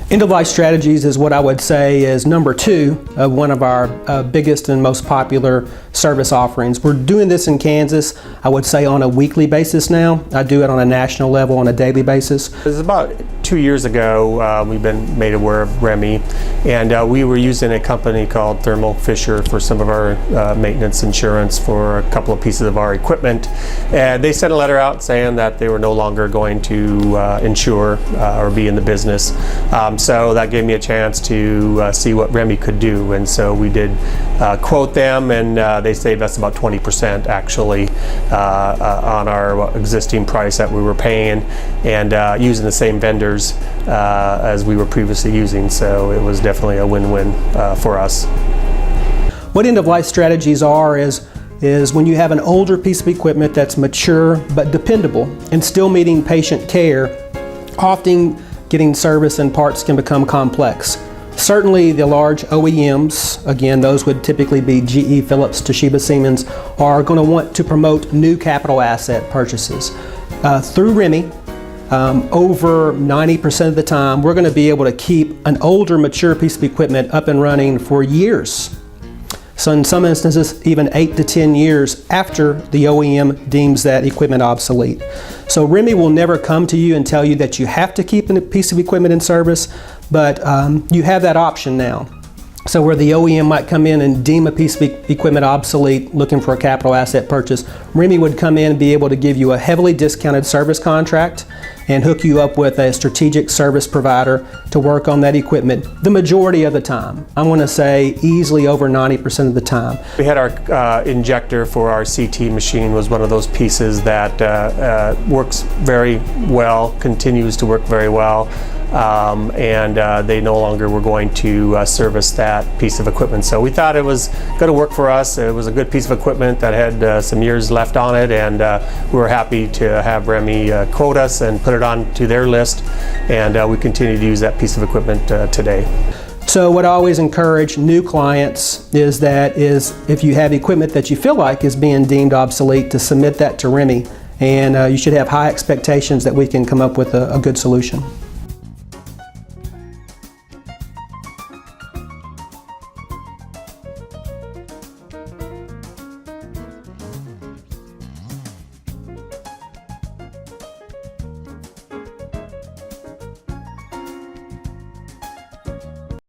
End-of-life strategies is what I would say is number 2 of one of our biggest and most popular service offerings. We're doing this in Kansas, I would say, on a weekly basis now. I do it on a national level on a daily basis. It was about 2 years ago we've been made aware of Remi, and we were using a company called Thermo Fisher for some of our maintenance insurance for a couple of pieces of our equipment. And they sent a letter out saying that they were no longer going to insure or be in the business. So that gave me a chance to see what Remi could do, and so we did quote them, and they saved us about 20% actually on our existing price that we were paying, and using the same vendors as we were previously using, so it was definitely a win-win for us. What end-of-life strategies are is when you have an older piece of equipment that's mature but dependable and still meeting patient care, often getting service and parts can become complex. Certainly the large OEMs, again those would typically be GE, Philips, Toshiba, Siemens, are going to want to promote new capital asset purchases. Through Remi, over 90% of the time we're going to be able to keep an older mature piece of equipment up and running for years. So in some instances, even 8 to 10 years after the OEM deems that equipment obsolete. So Remi will never come to you and tell you that you have to keep a piece of equipment in service, but you have that option now. So where the OEM might come in and deem a piece of equipment obsolete, looking for a capital asset purchase, Remi would come in and be able to give you a heavily discounted service contract and hook you up with a strategic service provider to work on that equipment the majority of the time. I'm going to say easily over 90% of the time. We had our injector for our CT machine was one of those pieces that works very well, continues to work very well. And they no longer were going to service that piece of equipment. So we thought it was going to work for us. It was a good piece of equipment that had some years left on it, and we were happy to have Remi quote us and put it on to their list, and we continue to use that piece of equipment today. So what I always encourage new clients is if you have equipment that you feel like is being deemed obsolete, to submit that to Remi, and you should have high expectations that we can come up with a good solution.